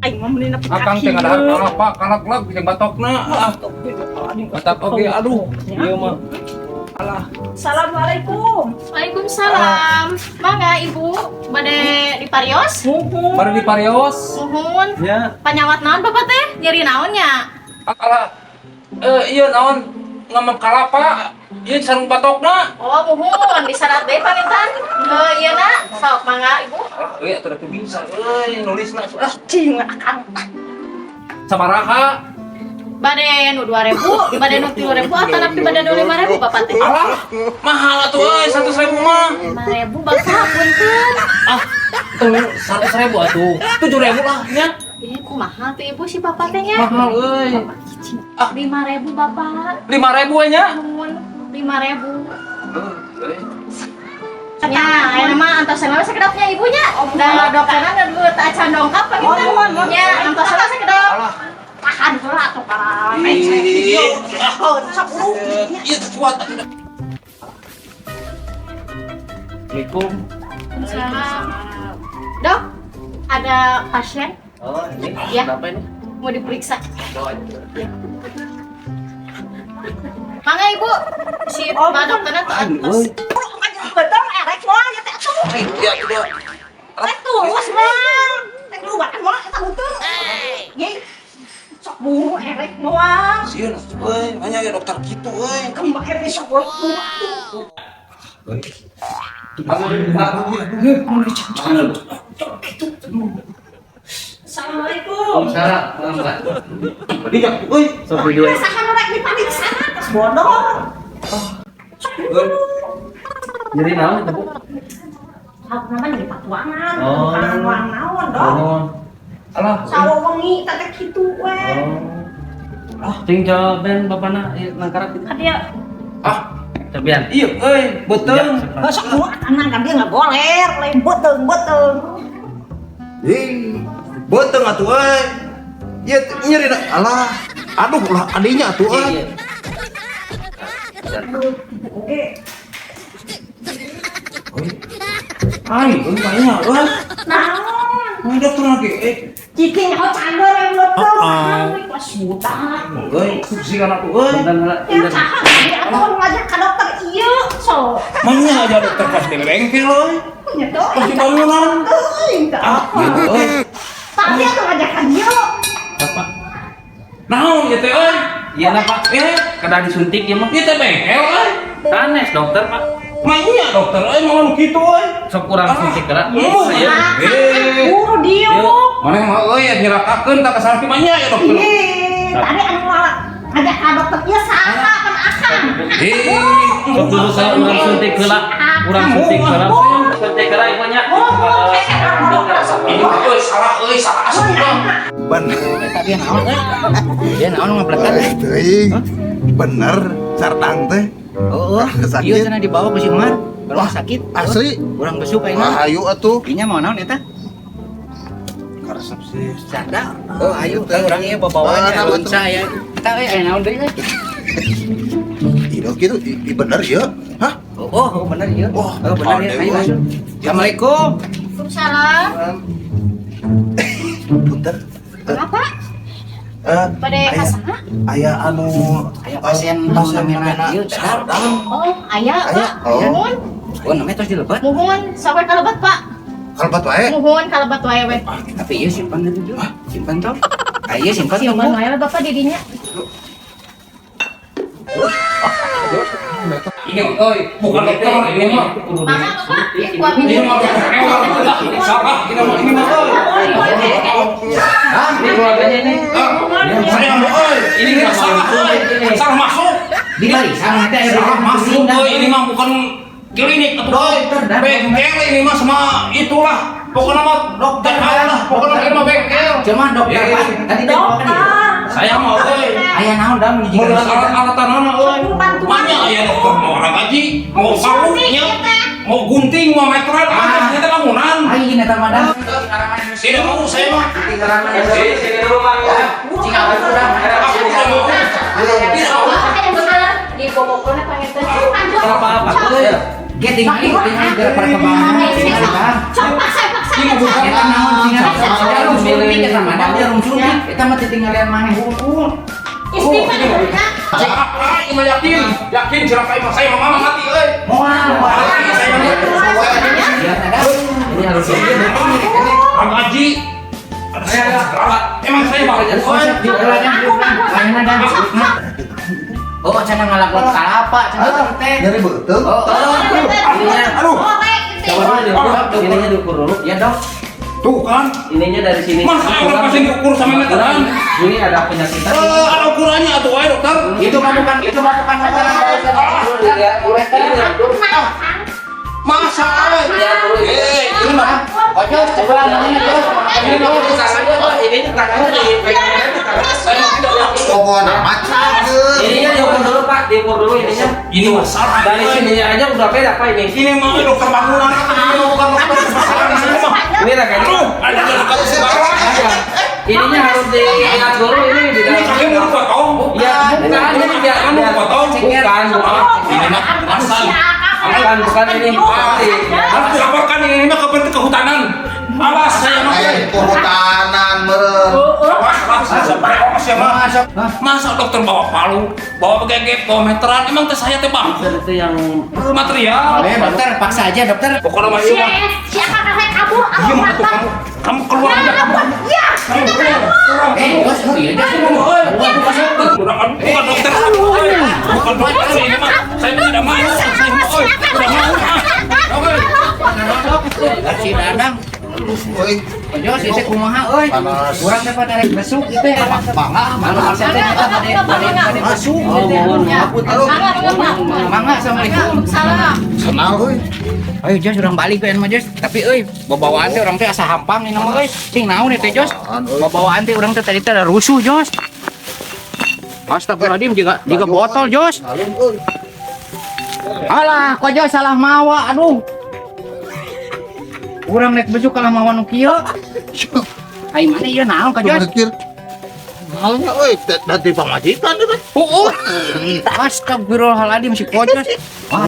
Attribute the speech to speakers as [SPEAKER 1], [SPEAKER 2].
[SPEAKER 1] aing mah mending nepi
[SPEAKER 2] Akang teh ngadahar kalapa, kalak-kalak jeung batokna. Batak oge aduh. Ieu mah. Alah.
[SPEAKER 1] Assalamualaikum.
[SPEAKER 3] Waalaikumsalam. Mangga Ibu, bade diparios?
[SPEAKER 2] Baru di Parios.
[SPEAKER 3] Nuhun.
[SPEAKER 2] Ya.
[SPEAKER 3] Panyawat naon Bapak teh? Nyeri naon nya?
[SPEAKER 2] Alah. Ieu naon ngomong kalapa. Ieu sareng batokna.
[SPEAKER 3] Oh, nuhun, disarat deui pamitan. Ieu na, sok mangga Ibu.
[SPEAKER 2] Euy atuh teu bisa nulisna.
[SPEAKER 1] Cing akang.
[SPEAKER 2] Sabaraha?
[SPEAKER 3] Bade nu 2000, bade nu 3000 atau napi bade nu 5000 Bapak teh?
[SPEAKER 2] Alah, mahal atuh euy 100.000 mah.
[SPEAKER 3] 5000 Bapak punten.
[SPEAKER 2] Ah, tuh 100.000 atuh. 7.000 lah nya.
[SPEAKER 3] Ih, kumaha tuh Ibu si Bapak teh nya?
[SPEAKER 2] Mahal euy.
[SPEAKER 3] 5000 Bapak.
[SPEAKER 2] 5.000 we nya.
[SPEAKER 3] Nuhun, 5000. Ya, aya mah antosna sakedapnya ibunya. Da dokterna da duit acan dongkap pamitan. Ya, antosna sakedap.
[SPEAKER 1] Tahan heula atuh para
[SPEAKER 2] Iya, kuat. Assalamualaikum.
[SPEAKER 3] Salam. Dok, ada pasien
[SPEAKER 2] Oh, ini.
[SPEAKER 3] Ya.
[SPEAKER 2] Kenapa ini?
[SPEAKER 3] mau diperiksa. Mangga Ibu, si Pak dokternya tuh atas.
[SPEAKER 1] betul erek moal ya teh atuh.
[SPEAKER 2] Iya, udah.
[SPEAKER 1] Teh tulus mah. Teh luar moal eta betul. Ye. Sok buru erek moal.
[SPEAKER 2] Sieun, euy, hanya ya dokter gitu, euy.
[SPEAKER 1] Kembali di sok buru. Assalamualaikum.
[SPEAKER 2] Dijak, euy. Sok video.
[SPEAKER 1] Sahan rek diperiksa tos bodoh.
[SPEAKER 2] Jadi naon itu, Bu?
[SPEAKER 1] Aku namanya di patuangan,
[SPEAKER 2] Oh.
[SPEAKER 1] bukan naon dong.
[SPEAKER 2] Oh. Alah.
[SPEAKER 1] Sawo wengi teh kitu we.
[SPEAKER 2] Ting jawaban bapana nangkarak itu.
[SPEAKER 1] Dia
[SPEAKER 2] Cobian. Iya, euy, betul.
[SPEAKER 1] sok buat anak kan dia ngagoler, lain beteung.
[SPEAKER 4] Boteng atuh euy. Ieu nyeri alah. Aduh ulah adinya atuh euy.
[SPEAKER 2] Ai, banyak euy.
[SPEAKER 1] Naon?
[SPEAKER 2] Mau dokter lagi.
[SPEAKER 1] Cicing nyaho cander yang betul. Pas sudah.
[SPEAKER 2] Euy, suksi kana tuh euy.
[SPEAKER 1] Ya saha dia atuh ngajak ka dokter ieu so.
[SPEAKER 2] Mana aja dokter pas di bengkel euy.
[SPEAKER 1] Nya tuh.
[SPEAKER 2] Pasti bangunan. Gitu euy.
[SPEAKER 1] Tapi atuh ngajak ka dieu.
[SPEAKER 2] Apa? Naon ya teh euy?
[SPEAKER 5] Iya lah Pak, kada disuntik ya mah.
[SPEAKER 2] Ieu teh bengkel euy.
[SPEAKER 5] Tanes dokter Pak,
[SPEAKER 2] Mainnya dokter euy mau kitu euy.
[SPEAKER 5] sok kurang suntik kala.
[SPEAKER 2] Iya.
[SPEAKER 1] Buru dieu.
[SPEAKER 2] Mana mah euy nyirakakeun tak kasalki mainnya ya dokter.
[SPEAKER 1] Tadi anu ngajak ka dokter ieu saha kan akan.
[SPEAKER 5] Sok dulu saya kurang suntik kala, kurang suntik kala. Suntik kala ibunya.
[SPEAKER 2] Ini euy salah asup.
[SPEAKER 4] Bener.
[SPEAKER 5] Tapi naon euy? Iya naon ngablekan.
[SPEAKER 4] Teuing. Bener sardang teh.
[SPEAKER 5] Oh,
[SPEAKER 4] Sakit.
[SPEAKER 5] iya cenah dibawa ke si Umar. Kalau sakit,
[SPEAKER 4] Asli.
[SPEAKER 5] kurang besuk ayeuna.
[SPEAKER 4] Ayo atuh.
[SPEAKER 5] Inya mau naon eta?
[SPEAKER 4] Karesep sih.
[SPEAKER 5] Sada. Oh, ayo ka urang ieu babawanya unsa ya. Eta aya naon deui euy?
[SPEAKER 4] Ini gitu, bener ya? Hah?
[SPEAKER 5] Oh, bener ieu.
[SPEAKER 4] Wah,
[SPEAKER 5] Oh, bener ya. Ayo masuk. Assalamualaikum.
[SPEAKER 3] Waalaikumsalam.
[SPEAKER 4] Punten.
[SPEAKER 3] Kenapa? Bade kasaha?
[SPEAKER 4] Aya anu
[SPEAKER 5] Aya pasien namina ieu dadar.
[SPEAKER 3] Oh, aya Pak.
[SPEAKER 4] Oh.
[SPEAKER 3] Nuhun.
[SPEAKER 5] Oh, namanya terus dilebat.
[SPEAKER 3] Nuhun, sampai kalebat Pak.
[SPEAKER 4] kalbat wae.
[SPEAKER 3] Nuhun kalebat wae we.
[SPEAKER 5] Tapi iya simpan dulu. Simpan tau. Ah iya simpan tau.
[SPEAKER 3] Simpan wae lah Bapak didinya.
[SPEAKER 2] Ini euy, bukan dokter ini mah.
[SPEAKER 3] Mangga Bapak, kuat
[SPEAKER 2] Ini
[SPEAKER 3] minum.
[SPEAKER 2] mah salah ini mah
[SPEAKER 5] Ah, ini keluarganya ini.
[SPEAKER 2] Saya mau euy, ini mah salah euy. Salah masuk.
[SPEAKER 5] Di barisan nanti ada
[SPEAKER 2] Salah masuk euy, ini mah bukan klinik atuh euy. Bengkel ini mah sama itulah. Pokoknya mah dokter lah, pokoknya ini mah bengkel.
[SPEAKER 5] Cuma dokter Pak. Tadi dokter.
[SPEAKER 2] Saya mau euy.
[SPEAKER 5] Ayah naon dah
[SPEAKER 2] Mau
[SPEAKER 5] menjijikan
[SPEAKER 2] alat-alatan mana euy? Mana aya dokter mau orang gaji, mau sapunya, mau gunting, mau meteran, ada kita bangunan.
[SPEAKER 5] Ayo ini tamadang.
[SPEAKER 2] Tidak mau saya mah.
[SPEAKER 5] Sini dulu Pak. Jika ada sudah
[SPEAKER 2] Aku tidak mau. Tidak mau.
[SPEAKER 3] Di bobokona pangetan.
[SPEAKER 5] apa-apa. Getting ini biar perkembangan.
[SPEAKER 3] Sok paksa.
[SPEAKER 2] Ini bukan
[SPEAKER 5] Kita naon sih harus suntik kita
[SPEAKER 2] mana dia rumsuntik. Kita mah tinggalan maneh hungkul.
[SPEAKER 3] Istimewa.
[SPEAKER 2] Ima yakin silakan imah saya mama mati euy. Moal saya
[SPEAKER 5] Ini harus
[SPEAKER 2] Bang Haji. Emang saya mau
[SPEAKER 6] Oh, cenah ngalakon kalapa, cenah teh.
[SPEAKER 4] Nyari beuteung.
[SPEAKER 2] Aduh.
[SPEAKER 5] ininya diukur dulu.
[SPEAKER 6] Ya, Dok.
[SPEAKER 2] Tuh kan.
[SPEAKER 5] Ininya dari sini.
[SPEAKER 2] Mas orang pasti diukur sama meteran.
[SPEAKER 5] Ini ada penyakitnya.
[SPEAKER 2] Ada ukurannya atuh wae dokter.
[SPEAKER 6] Itu mah bukan masalah.
[SPEAKER 2] Masa
[SPEAKER 6] Ini mah. Ojo, coba namanya, Dok.
[SPEAKER 5] Ini
[SPEAKER 4] Pokoknya macam geus.
[SPEAKER 5] ininya diukur dulu Pak, diukur dulu ininya.
[SPEAKER 2] ini masalah
[SPEAKER 5] Dari sininya aja udah beda Pak ini.
[SPEAKER 2] ini mah dokter bangunan ini bukan dokter kesalahan ini mah.
[SPEAKER 5] Ini lah kayaknya.
[SPEAKER 2] Aduh, ada dokter sembarang.
[SPEAKER 5] Ininya harus diingat dulu ini di
[SPEAKER 2] Ini
[SPEAKER 5] dalam.
[SPEAKER 2] kaki mau dipotong.
[SPEAKER 5] Ya bukan ini biar
[SPEAKER 2] Mau potong.
[SPEAKER 5] bukan
[SPEAKER 2] Ini mah asal.
[SPEAKER 5] bukan ini.
[SPEAKER 2] Harus dilaporkan ini mah ke kehutanan. Awas saya mah.
[SPEAKER 4] Kehutanan meureun.
[SPEAKER 2] Awas ya mah. Masa dokter bawa palu, bawa begegep, bawa meteran, emang teh saya teh bang
[SPEAKER 5] Itu yang
[SPEAKER 2] material.
[SPEAKER 6] Dokter, paksa aja, Dokter.
[SPEAKER 2] Pokoknya mah iya mah.
[SPEAKER 3] Siapa kakek kabur?
[SPEAKER 2] Diam atuh kamu keluar aja kamu.
[SPEAKER 3] Ya,
[SPEAKER 2] Kamu keluar.
[SPEAKER 6] Bos, iya dah.
[SPEAKER 2] Bukan dokter. Bukan dokter ini mah. Saya tidak mau. Saya mau. Tidak mau. Oke.
[SPEAKER 6] Si Dadang.
[SPEAKER 4] Euy,
[SPEAKER 6] Ojo, si teh kumaha euy?
[SPEAKER 4] panas.
[SPEAKER 6] Urang teh pada rek besuk gitu ya. Malu maksa teh nyata pada masuk.
[SPEAKER 5] Oh, mohon maaf.
[SPEAKER 6] Mangga, Assalamualaikum.
[SPEAKER 3] Salam.
[SPEAKER 4] Kenal euy.
[SPEAKER 6] Ayo Jos, urang balik ke Jos. Tapi euy, babawaan teh urang teh asa hampang ini mah euy. Cing naon teh Jos? Babawaan teh urang teh tadi teh ada rusuh Jos. Astagfirullahaladzim, jika botol Jos. Alah, kok Jos salah mawa, aduh. Urang rek besuk kalah mawa nu kieu. Ai mana ieu naon ka Jos?
[SPEAKER 4] Mikir. Malnya euy, dari pamajikan itu.
[SPEAKER 6] Astagfirullahaladzim si Kojos. Wah,